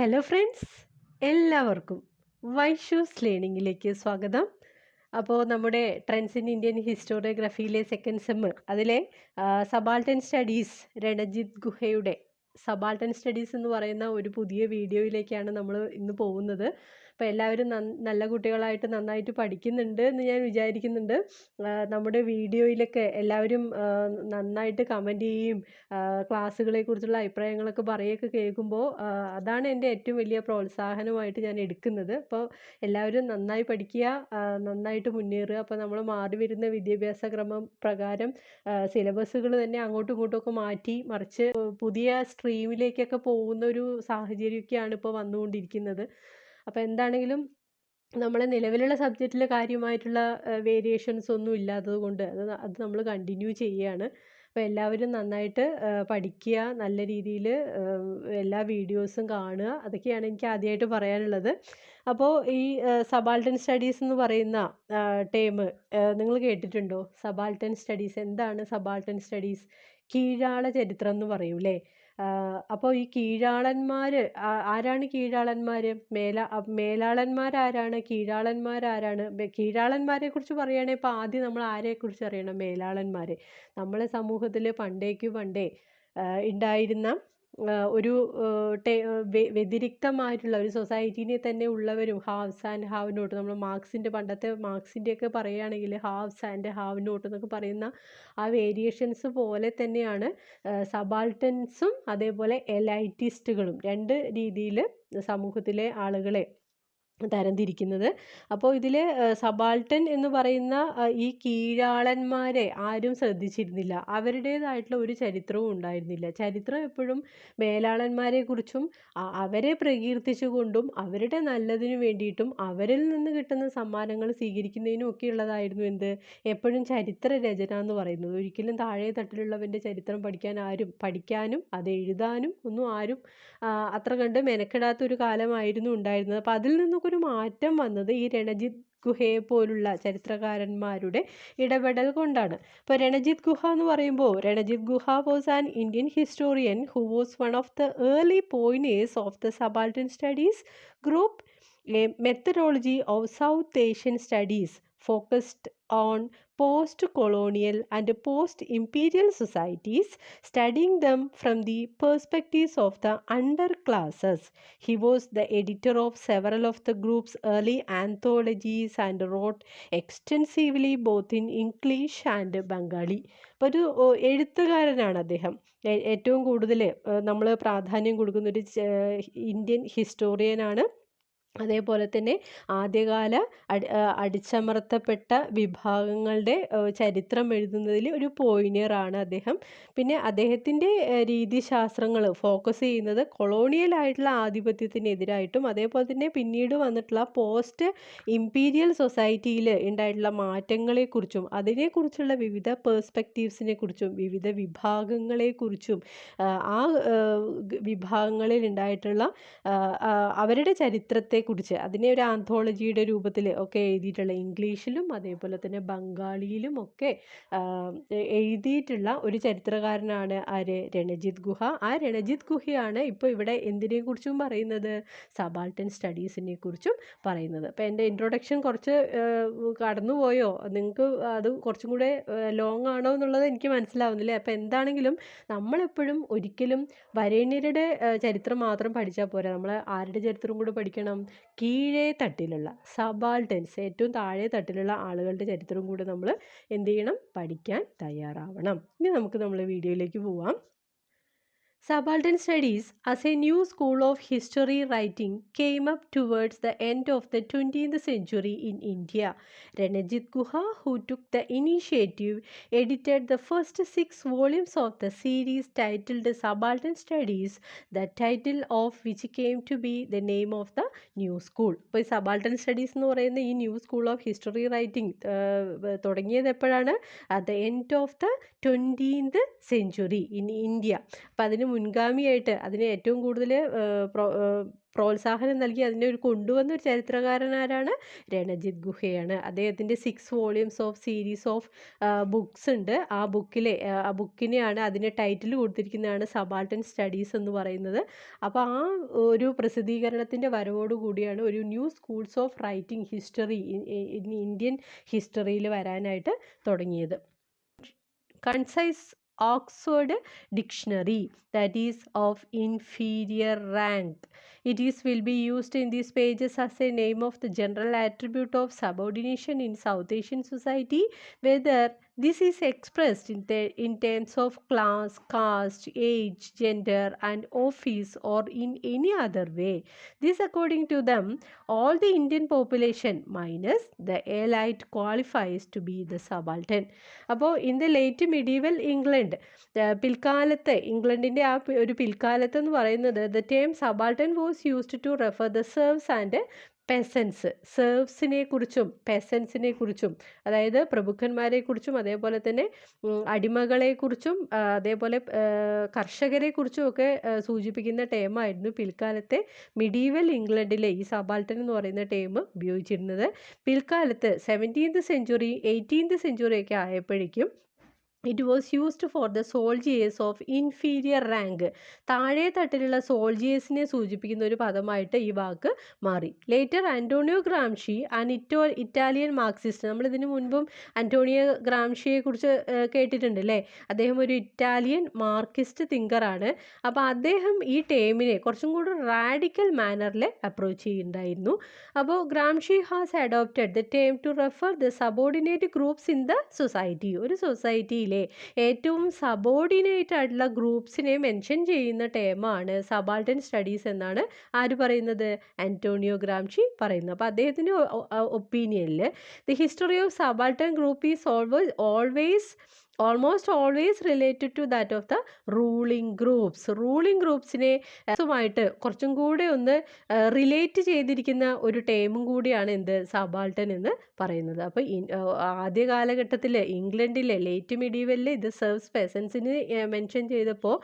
Hello friends, എല്ലാവർക്കും വൈഷൂസ് ലേണിങ്ങിലേക്ക് സ്വാഗതം. അപ്പോൾ നമ്മുടെ ട്രെൻഡ്സ് ഇൻ ഇന്ത്യൻ ഹിസ്റ്റോറിയോഗ്രഫിയിലെ സെക്കൻഡ് സെമ്മ് അതിലെ സബാൾട്ടൻ സ്റ്റഡീസ് രണജിത് ഗുഹയുടെ സബാൾട്ടൻ സ്റ്റഡീസ് എന്ന് പറയുന്ന ഒരു പുതിയ വീഡിയോയിലേക്കാണ് നമ്മൾ ഇന്ന് പോകുന്നത്. അപ്പോൾ എല്ലാവരും നല്ല കുട്ടികളായിട്ട് നന്നായിട്ട് പഠിക്കുന്നുണ്ട് എന്ന് ഞാൻ വിചാരിക്കുന്നുണ്ട്. നമ്മുടെ വീഡിയോയിലൊക്കെ എല്ലാവരും നന്നായിട്ട് കമൻറ്റ് ചെയ്യുകയും ക്ലാസ്സുകളെക്കുറിച്ചുള്ള അഭിപ്രായങ്ങളൊക്കെ പറയുകയൊക്കെ കേൾക്കുമ്പോൾ അതാണ് എൻ്റെ ഏറ്റവും വലിയ പ്രോത്സാഹനമായിട്ട് ഞാൻ എടുക്കുന്നത്. അപ്പോൾ എല്ലാവരും നന്നായി പഠിക്കുക, നന്നായിട്ട് മുന്നേറുക. അപ്പോൾ നമ്മൾ മാറി വരുന്ന വിദ്യാഭ്യാസ ക്രമം പ്രകാരം സിലബസുകൾ തന്നെ അങ്ങോട്ടും ഇങ്ങോട്ടുമൊക്കെ മാറ്റി മറിച്ച് പുതിയ സ്ട്രീമിലേക്കൊക്കെ പോകുന്ന ഒരു സാഹചര്യമൊക്കെയാണ് ഇപ്പോൾ വന്നുകൊണ്ടിരിക്കുന്നത്. അപ്പോൾ എന്താണെങ്കിലും നമ്മളെ നിലവിലുള്ള സബ്ജക്റ്റിൽ കാര്യമായിട്ടുള്ള വേരിയേഷൻസ് ഒന്നും ഇല്ലാത്തത് കൊണ്ട് അത് നമ്മൾ കണ്ടിന്യൂ ചെയ്യുകയാണ്. അപ്പോൾ എല്ലാവരും നന്നായിട്ട് പഠിക്കുക, നല്ല രീതിയിൽ എല്ലാ വീഡിയോസും കാണുക. അതൊക്കെയാണ് എനിക്ക് ആദ്യമായിട്ട് പറയാനുള്ളത്. അപ്പോൾ ഈ സബാൾട്ടൻ സ്റ്റഡീസ് എന്ന് പറയുന്ന ടേം നിങ്ങൾ കേട്ടിട്ടുണ്ടോ? സബാൾട്ടൻ സ്റ്റഡീസ് എന്താണ്? സബാൾട്ടൻ സ്റ്റഡീസ് കീഴാള ചരിത്രം എന്ന് പറയും അല്ലേ? അപ്പോൾ ഈ കീഴാളന്മാർ ആരാണ്? കീഴാളന്മാർ മേലാളന്മാരാരാണ്? കീഴാളന്മാരാരാണ്? കീഴാളന്മാരെ കുറിച്ച് പറയുകയാണെങ്കിൽ ഇപ്പോൾ ആദ്യം നമ്മൾ ആരെക്കുറിച്ച് അറിയണം? മേലാളന്മാരെ. നമ്മളെ സമൂഹത്തിൽ പണ്ടേ ഉണ്ടായിരുന്ന ഒരു വ്യതിരിക്തമായിട്ടുള്ള ഒരു സൊസൈറ്റിനെ തന്നെ ഉള്ളവരും ഹാവ്സ് ആൻഡ് ഹാവ് നോട്ട്, നമ്മൾ പണ്ടത്തെ മാർക്സിൻ്റെയൊക്കെ പറയുകയാണെങ്കിൽ ഹാവ്സ് ആൻഡ് ഹാവ് നോട്ട് എന്നൊക്കെ പറയുന്ന ആ വേരിയേഷൻസ് പോലെ തന്നെയാണ് സബാൾട്ടൻസും അതേപോലെ എലൈറ്റിസ്റ്റുകളും രണ്ട് രീതിയിൽ സമൂഹത്തിലെ ആളുകളെ തരംതിരിക്കുന്നത്. അപ്പോൾ ഇതിൽ സബാൾട്ടൻ എന്ന് പറയുന്ന ഈ കീഴാളന്മാരെ ആരും ശ്രദ്ധിച്ചിരുന്നില്ല. അവരുടേതായിട്ടുള്ള ഒരു ചരിത്രവും ഉണ്ടായിരുന്നില്ല. ചരിത്രം എപ്പോഴും മേലാളന്മാരെക്കുറിച്ചും അവരെ പ്രകീർത്തിച്ചുകൊണ്ടും അവരുടെ നല്ലതിനു വേണ്ടിയിട്ടും അവരിൽ നിന്ന് കിട്ടുന്ന സമ്മാനങ്ങൾ സ്വീകരിക്കുന്നതിനും ഒക്കെ ഉള്ളതായിരുന്നു എപ്പോഴും ചരിത്ര രചന എന്ന് പറയുന്നത്. ഒരിക്കലും താഴെ തട്ടിലുള്ളവൻ്റെ ചരിത്രം പഠിക്കാനും അത് എഴുതാനും ഒന്നും ആരും അത്ര കണ്ട് മെനക്കെടാത്തൊരു കാലമായിരുന്നു ഉണ്ടായിരുന്നത്. അപ്പോൾ അതിൽ നിന്നൊക്കെ ഒരു മാറ്റം വന്നത് ഈ രണജിത് ഗുഹയെ പോലുള്ള ചരിത്രകാരന്മാരുടെ ഇടപെടൽ കൊണ്ടാണ്. ഇപ്പോൾ രണജിത് ഗുഹ എന്ന് പറയുമ്പോൾ Ranajit Guha was an Indian historian who was one of the early pioneers of the subaltern studies group, a methodology of South Asian studies focused on post-colonial and post-imperial societies, studying them from the perspectives of the underclasses. He was the editor of several of the group's early anthologies and wrote extensively both in English and Bengali. അപ്പോൾ ഒരു എഴുത്തുകാരനാണ് അദ്ദേഹം. ഏറ്റവും കൂടുതൽ നമ്മൾ പ്രാധാന്യം കൊടുക്കുന്ന ഒരു ഇന്ത്യൻ ഹിസ്റ്റോറിയനാണ്. അതേപോലെ തന്നെ ആദ്യകാല അടിച്ചമർത്തപ്പെട്ട വിഭാഗങ്ങളുടെ ചരിത്രം എഴുതുന്നതിൽ ഒരു പോയിനിയറാണ് അദ്ദേഹം. പിന്നെ അദ്ദേഹത്തിൻ്റെ രീതിശാസ്ത്രങ്ങൾ ഫോക്കസ് ചെയ്യുന്നത് കൊളോണിയൽ ആയിട്ടുള്ള ആധിപത്യത്തിനെതിരായിട്ടും അതേപോലെ തന്നെ പിന്നീട് വന്നിട്ടുള്ള പോസ്റ്റ് ഇമ്പീരിയൽ സൊസൈറ്റിയിൽ ഉണ്ടായിട്ടുള്ള മാറ്റങ്ങളെക്കുറിച്ചും അതിനെക്കുറിച്ചുള്ള വിവിധ പേഴ്സ്പെക്റ്റീവ്സിനെ കുറിച്ചും വിവിധ വിഭാഗങ്ങളെക്കുറിച്ചും ആ വിഭാഗങ്ങളിൽ ഉണ്ടായിട്ടുള്ള അവരുടെ ചരിത്രത്തെക്കുറിച്ച് അതിനെ ഒരു ആന്തോളജിയുടെ രൂപത്തിൽ ഒക്കെ എഴുതിയിട്ടുള്ള ഇംഗ്ലീഷിലും അതേപോലെ തന്നെ ബംഗാളിയിലും ഒക്കെ എഴുതിയിട്ടുള്ള ഒരു ചരിത്രകാരനാണ് ആര്? രണജിത് ഗുഹ. ആ രണജിത് ഗുഹയാണ് ഇപ്പോൾ ഇവിടെ എന്തിനെക്കുറിച്ചും പറയുന്നത്? സബാൾട്ടൻ സ്റ്റഡീസിനെ കുറിച്ചും പറയുന്നത്. അപ്പോൾ എൻ്റെ ഇൻട്രൊഡക്ഷൻ കുറച്ച് കടന്നുപോയോ? നിങ്ങൾക്ക് അത് കുറച്ചും കൂടെ ലോങ് ആണോ എന്നുള്ളത് എനിക്ക് മനസ്സിലാവുന്നില്ല. അപ്പോൾ എന്താണെങ്കിലും നമ്മളെപ്പോഴും ഒരിക്കലും വരേണ്യരുടെ ചരിത്രം മാത്രം പഠിച്ചാൽ പോരാ. നമ്മൾ ആരുടെ ചരിത്രം കൂടെ പഠിക്കണം? കീഴേ തട്ടിലുള്ള സബാൾട്ടൻസ്, ഏറ്റവും താഴെ തട്ടിലുള്ള ആളുകളുടെ ചരിത്രം കൂടെ നമ്മൾ എന്ത് ചെയ്യണം? പഠിക്കാൻ തയ്യാറാവണം. ഇനി നമുക്ക് നമ്മളെ വീഡിയോയിലേക്ക് പോവാം. Subaltern studies as a new school of history writing came up towards the end of the 20th century in India. Ranajit Guha, who took the initiative, edited the first 6 volumes of the series titled Subaltern Studies, the title of which came to be the name of the new school. ഇപ്പോൾ ഈ subaltern studies എന്ന് പറയുന്ന ഈ new school of history writing തുടങ്ങിയത് എപ്പോഴാണ്? At the end of the 20th century in India. അപ്പോൾ അതിന് മുൻഗാമിയായിട്ട് അതിനെ ഏറ്റവും കൂടുതൽ പ്രോത്സാഹനം നൽകി അതിനെ കൊണ്ടുവന്ന ഒരു ചരിത്രകാരനാരാണ്? രണജിത് ഗുഹയാണ്. അദ്ദേഹത്തിൻ്റെ 6 volumes of series of books ഉണ്ട്. ആ ബുക്കിനെയാണ് അതിന് ടൈറ്റിൽ കൊടുത്തിരിക്കുന്നതാണ് സബാൾട്ടൻ സ്റ്റഡീസ് എന്ന് പറയുന്നത്. അപ്പോൾ ആ ഒരു പ്രസിദ്ധീകരണത്തിൻ്റെ വരവോടുകൂടിയാണ് ഒരു new schools of writing history Indian ഹിസ്റ്ററിയിൽ വരാനായിട്ട് തുടങ്ങിയത്. Concise Oxford Dictionary, that is of inferior rank. Will be used in these pages as a name of the general attribute of subordination in South Asian society, whether this is expressed in terms of class, caste, age, gender, and office, or in any other way. This, according to them, all the Indian population minus the elite qualifies to be the subaltern. അപ്പോൾ in the late medieval England, പിൽക്കാലത്ത് ഇംഗ്ലണ്ടിൻ്റെ ആ ഒരു പിൽക്കാലത്ത് എന്ന് പറയുന്നത് the term subaltern was used to refer the serfs and പെസൻസ്, സെർവ്സിനെ കുറിച്ചും പെസൻസിനെ കുറിച്ചും, അതായത് പ്രഭുക്കന്മാരെ കുറിച്ചും അതേപോലെ തന്നെ അടിമകളെക്കുറിച്ചും അതേപോലെ കർഷകരെ കുറിച്ചും ഒക്കെ സൂചിപ്പിക്കുന്ന ടേമായിരുന്നു പിൽക്കാലത്തെ മിഡീവൽ ഇംഗ്ലണ്ടിലെ ഈ സബാൾട്ടൻ എന്ന് പറയുന്ന ടേം ഉപയോഗിച്ചിരുന്നത്. പിൽക്കാലത്ത് 17th century 18th century ഒക്കെ ആയപ്പോഴേക്കും it was used for the soldiers of inferior rank, താഴെ തട്ടിലുള്ള സോൾജിയേഴ്സിനെ സൂചിപ്പിക്കുന്ന ഒരു പദമായിട്ട് ഈ വാക്ക് മാറി. Later Antonio Gramsci and Italian Marxist, നമ്മൾ ഇതിനു മുൻപും ആൻറ്റോണിയോ ഗ്രാംഷിയെ കുറിച്ച് കേട്ടിട്ടുണ്ട് അല്ലേ? അദ്ദേഹം ഒരു ഇറ്റാലിയൻ മാർക്സിസ്റ്റ് തിങ്കറാണ്. അപ്പോൾ അദ്ദേഹം ഈ ടേമിനെ കുറച്ചും കൂടി റാഡിക്കൽ മാനറിൽ അപ്രോച്ച് ചെയ്യുന്നുണ്ടായിരുന്നു. അപ്പോൾ Gramsci has adopted the term two refer the subordinate groups in the society. ഒരു സൊസൈറ്റിയിൽ ഏറ്റവും സബോർഡിനേറ്റ് ആയിട്ടുള്ള ഗ്രൂപ്പ്സിനെ മെൻഷൻ ചെയ്യുന്ന ടേമാണ് സബാൾട്ടൻ സ്റ്റഡീസ് എന്നാണ് ആര് പറയുന്നത്? ആൻറ്റോണിയോ ഗ്രാംഷി പറയുന്നത്. അപ്പോൾ അദ്ദേഹത്തിൻ്റെ ഒപ്പീനിയനിൽ the history of subaltern group is almost always related to that of the ruling groups. Ruling ഗ്രൂപ്പ്സിനെ ായിട്ട് കുറച്ചും കൂടെ ഒന്ന് റിലേറ്റ് ചെയ്തിരിക്കുന്ന ഒരു ടേമും കൂടിയാണ് എന്ത്? സബാൾട്ടൻ എന്ന് പറയുന്നത്. അപ്പോൾ ആദ്യ കാലഘട്ടത്തിൽ ഇംഗ്ലണ്ടിലെ ലേറ്റ് മിഡീവലിൽ ഇത് സെർവ്സ് പെസൻസിന് മെൻഷൻ ചെയ്തപ്പോൾ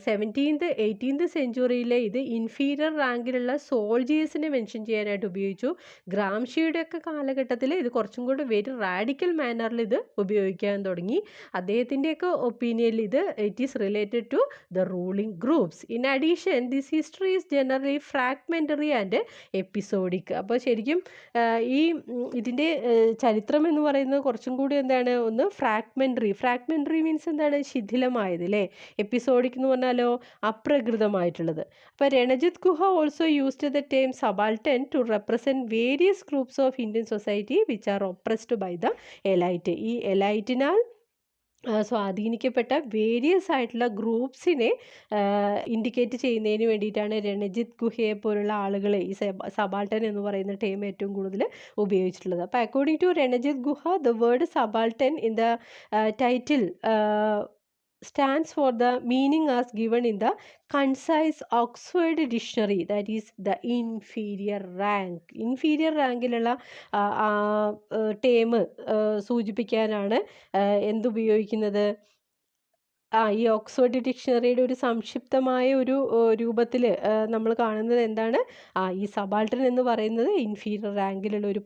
17th 18th സെഞ്ച്വറിയിലെ ഇത് ഇൻഫീരിയർ റാങ്കിലുള്ള സോൾജിയേഴ്സിനെ മെൻഷൻ ചെയ്യാനായിട്ട് ഉപയോഗിച്ചു. ഗ്രാംഷിയുടെ ഒക്കെ കാലഘട്ടത്തിൽ ഇത് കുറച്ചും കൂടി വെരി റാഡിക്കൽ മാനറിൽ ഇത് ഉപയോഗിക്കാൻ തുടങ്ങി. അദ്ദേഹത്തിൻ്റെയൊക്കെ ഒപ്പീനിയനിൽ ഇത് it is related to the ruling groups. In addition this history is generally fragmentary and episodic. അപ്പോൾ ശരിക്കും ഈ ഇതിൻ്റെ ചരിത്രം എന്ന് പറയുന്നത് കുറച്ചും കൂടി എന്താണ്? ഒന്ന് ഫ്രാഗ്മെൻ്ററി മീൻസ് എന്താണ്? ശിഥിലമായത് അല്ലേ? എപ്പിസോഡിക് എന്ന് പറഞ്ഞാലോ അപ്രകൃതമായിട്ടുള്ളത്. അപ്പോൾ Ranajit Guha also used the term subaltern to represent various groups of Indian society which are oppressed by the elite. ഈ എലൈറ്റിനാൽ സ്വാധീനിക്കപ്പെട്ട വേരിയസ് ആയിട്ടുള്ള ഗ്രൂപ്പ്സിനെ ഇൻഡിക്കേറ്റ് ചെയ്യുന്നതിന് വേണ്ടിയിട്ടാണ് രണജിത് ഗുഹയെ പോലുള്ള ആളുകൾ ഈ സബാൾട്ടൻ എന്ന് പറയുന്ന ടേം ഏറ്റവും കൂടുതൽ ഉപയോഗിച്ചിട്ടുള്ളത്. അപ്പോൾ അക്കോർഡിംഗ് ടു രണജിത് ഗുഹ the word subaltern in the title stands for the meaning as given in the concise Oxford Dictionary, that is the inferior rank. inferior റാങ്കിലുള്ള ടേം സൂചിപ്പിക്കാനാണ് എന്തുപയോഗിക്കുന്നത്? ഈ ഓക്സ്ഫോർഡ് ഡിക്ഷണറിയുടെ ഒരു സംക്ഷിപ്തമായ ഒരു രൂപത്തിൽ നമ്മൾ കാണുന്നത് എന്താണ്? ഈ സബാൾട്ടൻ എന്ന് പറയുന്നത് ഇൻഫീരിയർ റാങ്കിലുള്ള ഒരു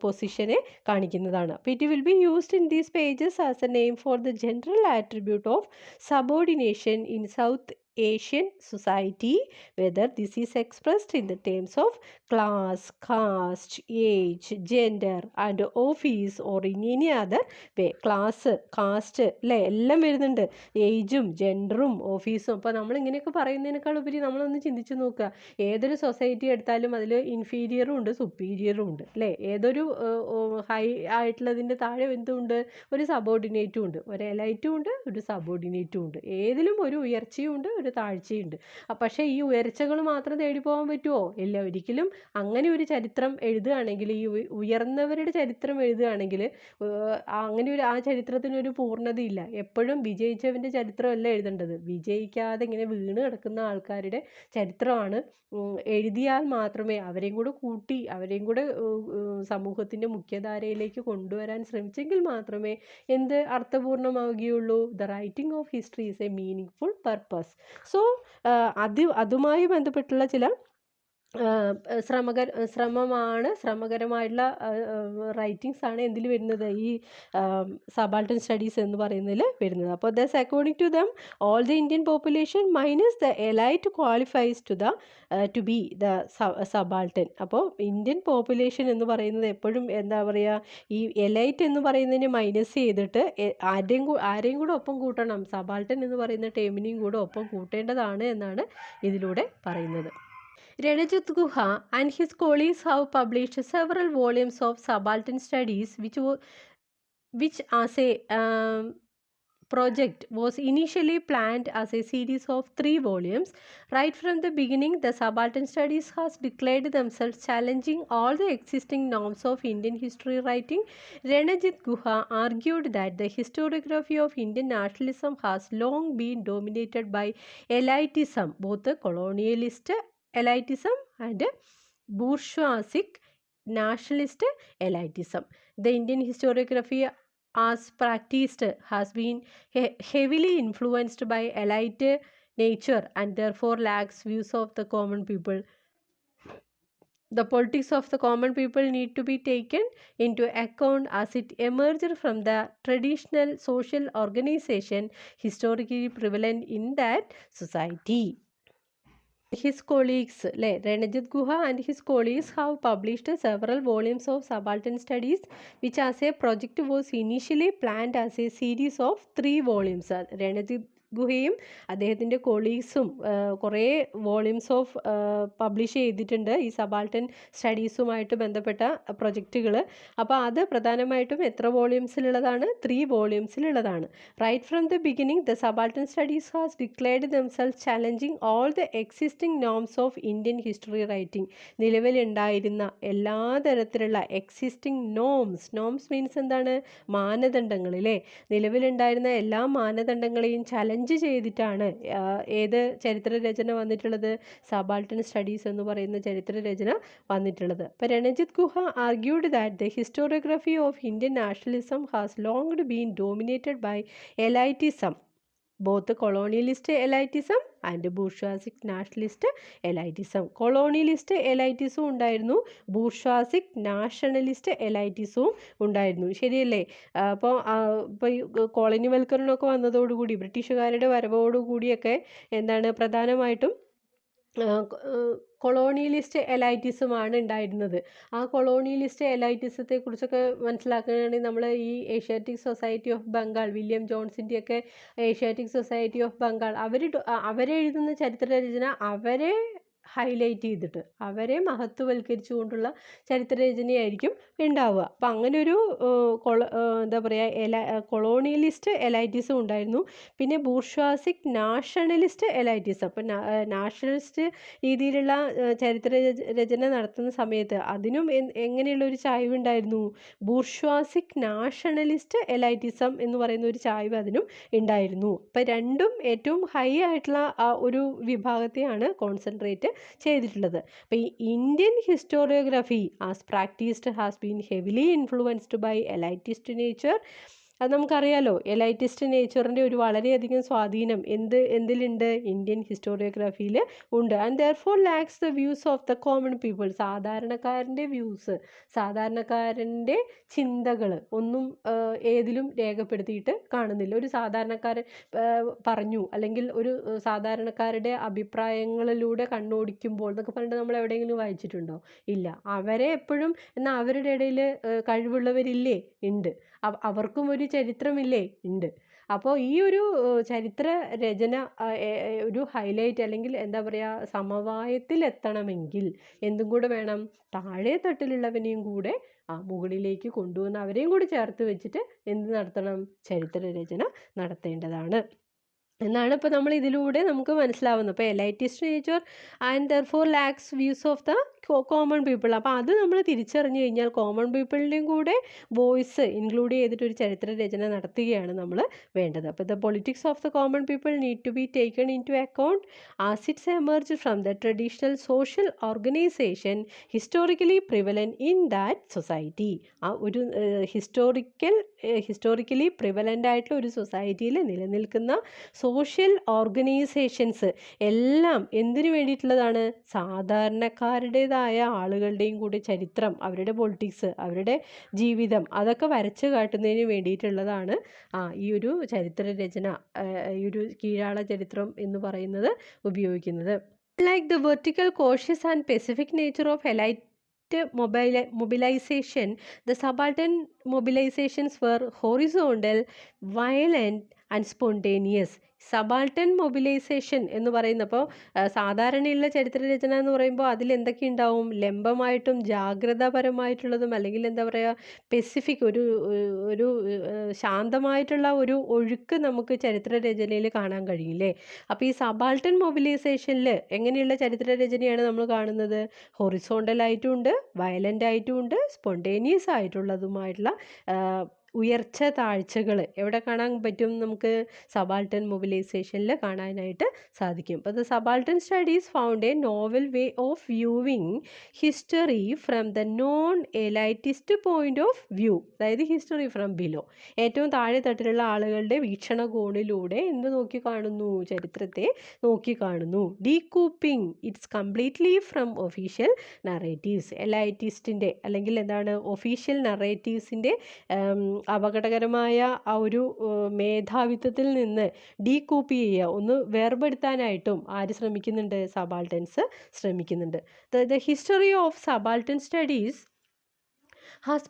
പൊസിഷനെ കാണിക്കുന്നതാണ്. അപ്പോൾ it will be used in these pages as A name for the general attribute of subordination in south Asian society, whether this is expressed in the terms of class, caste, age, gender and office or in any other way. Class, caste അല്ലേ എല്ലാം വരുന്നുണ്ട്, ഏജും ജെൻഡറും ഓഫീസും. അപ്പോൾ നമ്മളിങ്ങനെയൊക്കെ പറയുന്നതിനേക്കാൾ ഉപരി നമ്മളൊന്ന് ചിന്തിച്ച് നോക്കുക. ഏതൊരു സൊസൈറ്റി എടുത്താലും അതിൽ ഇൻഫീരിയറും ഉണ്ട് സുപ്പീരിയറും ഉണ്ട് അല്ലേ? ഏതൊരു ഹൈ ആയിട്ടുള്ളതിൻ്റെ താഴെ എന്തുണ്ട്? ഒരു സബോർഡിനേറ്റും ഉണ്ട്, ഒരു എലൈറ്റും ഉണ്ട്, ഒരു സബോർഡിനേറ്റും ഉണ്ട്. ഏതിലും ഒരു ഉയർച്ചയും ഉണ്ട്, ഒരു താഴ്ചയുണ്ട്. പക്ഷേ ഈ ഉയർച്ചകൾ മാത്രം തേടി പോകാൻ പറ്റുമോ? ഇല്ല, ഒരിക്കലും. അങ്ങനെ ഒരു ചരിത്രം എഴുതുകയാണെങ്കിൽ, ഈ ഉയർന്നവരുടെ ചരിത്രം എഴുതുകയാണെങ്കിൽ അങ്ങനെ ആ ചരിത്രത്തിനൊരു പൂർണ്ണതയില്ല. എപ്പോഴും വിജയിച്ചവൻ്റെ ചരിത്രമല്ല എഴുതേണ്ടത്, വിജയിക്കാതെ ഇങ്ങനെ വീണ് കിടക്കുന്ന ആൾക്കാരുടെ ചരിത്രമാണ് എഴുതിയാൽ മാത്രമേ, അവരെയും കൂടെ കൂട്ടി അവരെയും കൂടെ സമൂഹത്തിൻ്റെ മുഖ്യധാരയിലേക്ക് കൊണ്ടുവരാൻ ശ്രമിച്ചെങ്കിൽ മാത്രമേ എന്ത് അർത്ഥപൂർണ്ണമാവുകയുള്ളൂ. The writing of history is a meaning purpose. So അതുമായി ബന്ധപ്പെട്ടുള്ള ചില ശ്രമകരമായിട്ടുള്ള റൈറ്റിങ്സ് ആണ് എന്തിൽ വരുന്നത്, ഈ സബാൾട്ടൻ സ്റ്റഡീസ് എന്ന് പറയുന്നതിൽ വരുന്നത്. അപ്പോൾ thus according to them all the Indian population minus the elite qualifies to be the subaltern. അപ്പോൾ ഇന്ത്യൻ പോപ്പുലേഷൻ എന്ന് പറയുന്നത് എപ്പോഴും എന്താ പറയുക, ഈ എലൈറ്റ് എന്ന് പറയുന്നതിനെ മൈനസ് ചെയ്തിട്ട് ആരെയും കൂടെ ഒപ്പം കൂട്ടണം, സബാൾട്ടൻ എന്ന് പറയുന്ന ടേമിനെയും കൂടെ ഒപ്പം കൂട്ടേണ്ടതാണ് എന്നാണ് ഇതിലൂടെ പറയുന്നത്. Ranajit Guha and his colleagues have published several volumes of subaltern studies, which as a project was initially planned as a series of 3 volumes. Right from the beginning, the Subaltern Studies has declared themselves challenging all the existing norms of Indian history writing. Ranajit Guha argued that the historiography of Indian nationalism has long been dominated by elitism, both the colonialist elitism and bourgeoisic nationalist elitism. The Indian historiography as practiced has been heavily influenced by elite nature and therefore lacks views of the common people. The politics of the common people need to be taken into account as it emerged from the traditional social organization historically prevalent in that society. His colleagues, Ranajit Guha and his colleagues have published several volumes of subaltern studies, which as a project was initially planned as a series of 3 volumes. Ranajit ഗുഹയും അദ്ദേഹത്തിൻ്റെ കൊളീഗ്സും കുറേ volumes of publish ചെയ്തിട്ടുണ്ട് ഈ subaltern സ്റ്റഡീസുമായിട്ട് ബന്ധപ്പെട്ട പ്രൊജക്റ്റുകൾ. അപ്പോൾ അത് പ്രധാനമായിട്ടും എത്ര വോളിയൂംസിലുള്ളതാണ്? 3 വോളിയൂംസിലുള്ളതാണ്. Right from the beginning the subaltern studies has declared themselves challenging all the existing norms of Indian history writing. നിലവിലുണ്ടായിരുന്ന എല്ലാ തരത്തിലുള്ള എക്സിസ്റ്റിംഗ് നോംസ് മീൻസ് എന്താണ്? മാനദണ്ഡങ്ങൾ അല്ലേ? നിലവിലുണ്ടായിരുന്ന എല്ലാ മാനദണ്ഡങ്ങളെയും ചലഞ്ച് ചെയ്തിട്ടാണ് ഏത് ചരിത്രരചന വന്നിട്ടുള്ളത്? സബാൾട്ടൻ സ്റ്റഡീസ് എന്ന് പറയുന്ന ചരിത്രരചന വന്നിട്ടുള്ളത്. അപ്പോൾ Ranjit Guha argued that the historiography of Indian nationalism has longed been dominated by elitism, both colonialist elitism and bourgeoisie nationalist elitism. Colonialist എലൈറ്റിസും ഉണ്ടായിരുന്നു, ബൂർഷ്വാസിക് നാഷണലിസ്റ്റ് എലൈറ്റിസും ഉണ്ടായിരുന്നു. ശരിയല്ലേ? അപ്പോൾ ഈ കോളനിവൽക്കരണമൊക്കെ വന്നതോടുകൂടി, ബ്രിട്ടീഷുകാരുടെ വരവോടുകൂടിയൊക്കെ എന്താണ് പ്രധാനമായിട്ടും കൊളോണിയലിസ്റ്റ് എലൈറ്റിസമാണ് ഉണ്ടായിരുന്നത്. ആ കൊളോണിയലിസ്റ്റ് എലൈറ്റിസത്തെ കുറിച്ചൊക്കെ മനസ്സിലാക്കുകയാണെങ്കിൽ നമ്മൾ ഈ Asiatic Society of Bengal, William ജോൺസിൻ്റെയൊക്കെ ഏഷ്യാറ്റിക് സൊസൈറ്റി ഓഫ് ബംഗാൾ അവരെഴുതുന്ന ചരിത്രരചന അവരെ ഹൈലൈറ്റ് ചെയ്തിട്ട്, അവരെ മഹത്വവൽക്കരിച്ചുകൊണ്ടുള്ള ചരിത്രരചനയായിരിക്കും ഉണ്ടാവുക. അപ്പം അങ്ങനൊരു എന്താ പറയുക, കൊളോണിയലിസ്റ്റ് എലൈറ്റിസം ഉണ്ടായിരുന്നു. പിന്നെ ബൂർഷ്വാസിക് നാഷണലിസ്റ്റ് എലൈറ്റിസം. അപ്പം നാഷണലിസ്റ്റ് രീതിയിലുള്ള ചരിത്രരചന നടത്തുന്ന സമയത്ത് അതിനും എങ്ങനെയുള്ളൊരു ചായ്വുണ്ടായിരുന്നു? ബൂർഷ്വാസിക് നാഷണലിസ്റ്റ് എലൈറ്റിസം എന്ന് പറയുന്ന ഒരു ചായ്വ് അതിനും ഉണ്ടായിരുന്നു. അപ്പം രണ്ടും ഏറ്റവും ഹൈ ആയിട്ടുള്ള ആ ഒരു വിഭാഗത്തെയാണ് കോൺസെൻട്രേറ്റ് ചെയ്തിട്ടുള്ളത്. അപ്പോൾ ഈ Indian historiography as practised has been heavily influenced by elitist nature. അത് നമുക്കറിയാലോ, എലൈറ്റിസ്റ്റ് നേച്ചറിൻ്റെ ഒരു വളരെയധികം സ്വാധീനം എന്തിലുണ്ട്? ഇന്ത്യൻ ഹിസ്റ്റോറിയോഗ്രഫിയിൽ ഉണ്ട്. And therefore lacks the views of the common people. സാധാരണക്കാരൻ്റെ വ്യൂസ്, സാധാരണക്കാരൻ്റെ ചിന്തകൾ ഒന്നും ഏതിലും രേഖപ്പെടുത്തിയിട്ട് കാണുന്നില്ല. ഒരു സാധാരണക്കാരൻ പറഞ്ഞു, അല്ലെങ്കിൽ ഒരു സാധാരണക്കാരുടെ അഭിപ്രായങ്ങളിലൂടെ കണ്ണോടിക്കുമ്പോൾ എന്നൊക്കെ പറഞ്ഞിട്ട് നമ്മൾ എവിടെയെങ്കിലും വായിച്ചിട്ടുണ്ടോ? ഇല്ല. അവരെ എപ്പോഴും, എന്നാൽ അവരുടെ ഇടയിൽ കഴിവുള്ളവരില്ലേ? ഉണ്ട്. അവർക്കും ഒരു ചരിത്രമില്ലേ? ഉണ്ട്. അപ്പോൾ ഈ ഒരു ചരിത്ര രചന ഒരു ഹൈലൈറ്റ്, അല്ലെങ്കിൽ എന്താ പറയുക, സമവായത്തിലെത്തണമെങ്കിൽ എന്തും കൂടെ വേണം? താഴെ തട്ടിലുള്ളവനെയും കൂടെ മുകളിലേക്ക് കൊണ്ടുവന്ന് അവരെയും കൂടി ചേർത്ത് വെച്ചിട്ട് എന്ത് നടത്തണം? ചരിത്ര രചന നടത്തേണ്ടതാണ്. എന്നാണ് ഇപ്പോൾ നമ്മൾ ഇതിലൂടെ നമുക്ക് മനസ്സിലാവുന്നത്. ഇപ്പോൾ elitist nature and therefore lacks views of the common people. അപ്പോൾ അത് നമ്മൾ തിരിച്ചറിഞ്ഞു കഴിഞ്ഞാൽ കോമൺ പീപ്പിളിൻ്റെയും കൂടെ വോയിസ് ഇൻക്ലൂഡ് ചെയ്തിട്ട് ഒരു ചരിത്ര രചന നടത്തുകയാണ് നമ്മൾ വേണ്ടത്. അപ്പോൾ the politics of the common people need to be taken into account as its emerge from the traditional social organisation historically prevalent in that society. ആ ഒരു ഹിസ്റ്റോറിക്കലി പ്രിവലൻ്റ് ആയിട്ടുള്ള ഒരു സൊസൈറ്റിയിൽ നിലനിൽക്കുന്ന സോഷ്യൽ ഓർഗനൈസേഷൻസ് എല്ലാം എന്തിനു വേണ്ടിയിട്ടുള്ളതാണ്? സാധാരണക്കാരുടേതായ ആളുകളുടെയും കൂടി ചരിത്രം, അവരുടെ പൊളിറ്റിക്സ്, അവരുടെ ജീവിതം അതൊക്കെ വരച്ചു കാട്ടുന്നതിന് വേണ്ടിയിട്ടുള്ളതാണ് ഈ ഒരു ചരിത്ര രചന, ഈ ഒരു കീഴാള ചരിത്രം എന്ന് പറയുന്നത് ഉപയോഗിക്കുന്നത്. Like the vertical cautious and Pacific nature of elite mobilization, the subaltern mobilizations were horizontal, violent and spontaneous. Subaltern mobilisation എന്ന് പറയുന്നപ്പോൾ സാധാരണയുള്ള ചരിത്രരചന എന്ന് പറയുമ്പോൾ അതിൽ എന്തൊക്കെ ഉണ്ടാവും? ലംബമായിട്ടും ജാഗ്രതാപരമായിട്ടുള്ളതും, അല്ലെങ്കിൽ എന്താ പറയുക, പെസിഫിക് ഒരു ഒരു ശാന്തമായിട്ടുള്ള ഒരു ഒഴുക്ക് നമുക്ക് ചരിത്രരചനയിൽ കാണാൻ കഴിയില്ലേ? അപ്പോൾ ഈ സബാൾട്ടൻ മൊബിലൈസേഷനിൽ എങ്ങനെയുള്ള ചരിത്രരചനയാണ് നമ്മൾ കാണുന്നത്? ഹൊറിസോണ്ടൽ ആയിട്ടും ഉണ്ട്, വയലൻ്റ് ആയിട്ടും ഉണ്ട്, സ്പോണ്ടേനിയസ് ആയിട്ടുള്ളതുമായിട്ടുള്ള ഉയർച്ച താഴ്ചകൾ എവിടെ കാണാൻ പറ്റും? നമുക്ക് സബാൾട്ടൻ മൊബിലൈസേഷനിൽ കാണാനായിട്ട് സാധിക്കും. അപ്പോൾ the subaltern studies found a novel way of viewing history from the non elitist point of view, അതായത് ഹിസ്റ്ററി ഫ്രം ബിലോ, ഏറ്റവും താഴെ തട്ടിലുള്ള ആളുകളുടെ വീക്ഷണകോണിലൂടെ എന്ത് നോക്കി കാണുന്നു? ചരിത്രത്തെ നോക്കി കാണുന്നു. Decoupling its completely from official narratives. എലൈറ്റിസ്റ്റിൻ്റെ അല്ലെങ്കിൽ എന്താണ് ഒഫീഷ്യൽ നറേറ്റീവ്സിൻ്റെ അപകടകരമായ ആ ഒരു മേധാവിത്വത്തിൽ നിന്ന് ഡീകൂപ്പ് ചെയ്യുക, ഒന്ന് വേർപെടുത്താനായിട്ടും ആര് ശ്രമിക്കുന്നുണ്ട്? സബാൾട്ടൻസ് ശ്രമിക്കുന്നുണ്ട്. The history of subaltern studies has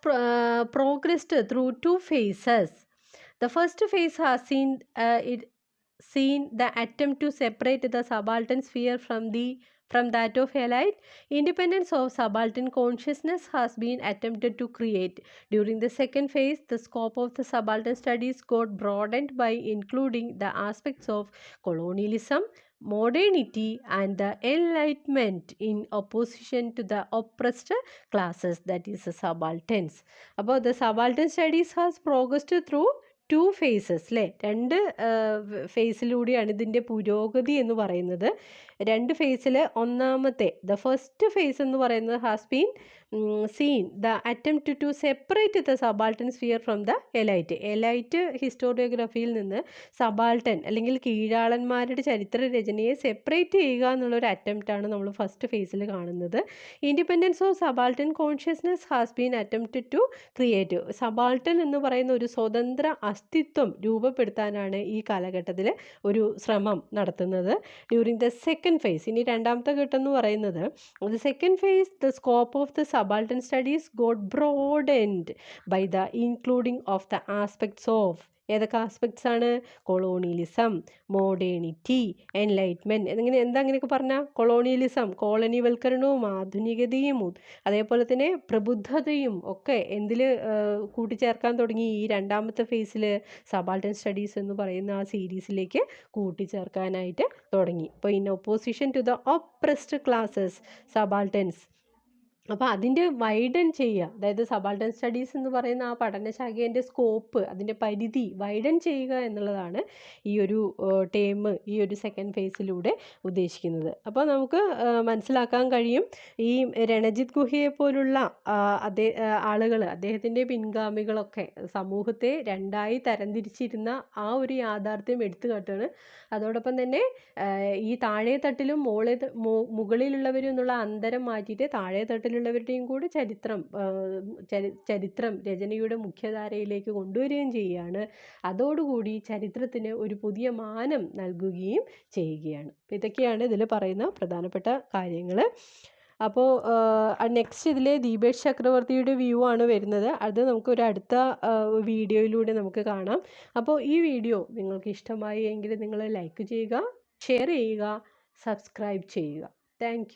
progressed through two phases. The first phase has seen the attempt to separate the subaltern sphere from that of elite. Independence of subaltern consciousness has been attempted to create. During the second phase, the scope of the subaltern studies got broadened by including the aspects of colonialism, modernity and the enlightenment in opposition to the oppressed classes, that is the subalterns. About the subaltern studies has progressed through two phases അല്ലേ? രണ്ട് ഫേസിലൂടെയാണ് ഇതിൻ്റെ പുരോഗതി എന്ന് പറയുന്നത്. രണ്ട് ഫേസിൽ ഒന്നാമത്തെ the first phase എന്ന് പറയുന്നത് has been seen the attempt to separate the subaltern sphere from the elite. Elite ഹിസ്റ്റോറിയോഗ്രഫിയിൽ നിന്ന് സബാൾട്ടൻ അല്ലെങ്കിൽ കീഴാളന്മാരുടെ ചരിത്ര രചനയെ സെപ്പറേറ്റ് ചെയ്യുക എന്നുള്ളൊരു അറ്റംപ്റ്റാണ് നമ്മൾ ഫസ്റ്റ് ഫേസിൽ കാണുന്നത്. Independence of subaltern consciousness has been attempt to create. Subaltern എന്ന് പറയുന്ന ഒരു സ്വതന്ത്ര അസ്തിത്വം രൂപപ്പെടുത്താനാണ് ഈ കാലഘട്ടത്തിൽ ഒരു ശ്രമം നടത്തുന്നത്. ഡ്യൂറിങ് ദ സെക്കൻഡ് ഫേസ്, ഇനി രണ്ടാമത്തെ ഘട്ടം എന്ന് പറയുന്നത് the second phase the scope of the subaltern studies got broadened by the including of the aspects of, ഏതൊക്കെ ആസ്പെക്ട്സ് ആണ്? Colonialism, modernity, enlightenment. എന്താ അങ്ങനെയൊക്കെ പറഞ്ഞാൽ? കൊളോണിയലിസം, കോളനിവൽക്കരണവും ആധുനികതയും അതേപോലെ തന്നെ പ്രബുദ്ധതയും ഒക്കെ എന്തിൽ കൂട്ടിച്ചേർക്കാൻ തുടങ്ങി? ഈ രണ്ടാമത്തെ ഫേസിൽ സബാൾട്ടൻ സ്റ്റഡീസ് എന്ന് പറയുന്ന ആ സീരീസിലേക്ക് കൂട്ടിച്ചേർക്കാനായിട്ട് തുടങ്ങി. അപ്പോൾ in opposition to the oppressed classes subalterns, അപ്പോൾ അതിൻ്റെ വൈഡൻ ചെയ്യുക, അതായത് സബാൾട്ടൻ സ്റ്റഡീസ് എന്ന് പറയുന്ന ആ പഠനശാഖേൻ്റെ സ്കോപ്പ്, അതിൻ്റെ പരിധി വൈഡൻ ചെയ്യുക എന്നുള്ളതാണ് ഈ ഒരു ടേം, ഈ ഒരു സെക്കൻഡ് ഫേസിലൂടെ ഉദ്ദേശിക്കുന്നത്. അപ്പോൾ നമുക്ക് മനസ്സിലാക്കാൻ കഴിയും ഈ രണജിത് ഗുഹയെ പോലുള്ള ആളുകൾ, അദ്ദേഹത്തിൻ്റെ പിൻഗാമികളൊക്കെ സമൂഹത്തെ രണ്ടായി തരംതിരിച്ചിരുന്ന ആ ഒരു യാഥാർത്ഥ്യം എടുത്തു കാട്ടുകയാണ്. അതോടൊപ്പം തന്നെ ഈ താഴെ തട്ടിലും മുകളിലുള്ളവരും എന്നുള്ള അന്തരം മാറ്റിയിട്ട് താഴെ തട്ടിലുള്ളവരുടെയും കൂടി ചരിത്രം രചനയുടെ മുഖ്യധാരയിലേക്ക് കൊണ്ടുവരികയും ചെയ്യുകയാണ്. അതോടുകൂടി ചരിത്രത്തിന് ഒരു പുതിയ മാനം നൽകുകയും ചെയ്യുകയാണ്. അപ്പോൾ ഇതൊക്കെയാണ് ഇതിൽ പറയുന്ന പ്രധാനപ്പെട്ട കാര്യങ്ങൾ. അപ്പോൾ നെക്സ്റ്റ് ഇതിൽ ദീപേഷ് ചക്രവർത്തിയുടെ വ്യൂ ആണ് വരുന്നത്. അത് നമുക്കൊരു അടുത്ത വീഡിയോയിലൂടെ നമുക്ക് കാണാം. അപ്പോൾ ഈ വീഡിയോ നിങ്ങൾക്ക് ഇഷ്ടമായി എങ്കിൽ നിങ്ങൾ ലൈക്ക് ചെയ്യുക, ഷെയർ ചെയ്യുക, സബ്സ്ക്രൈബ് ചെയ്യുക. താങ്ക്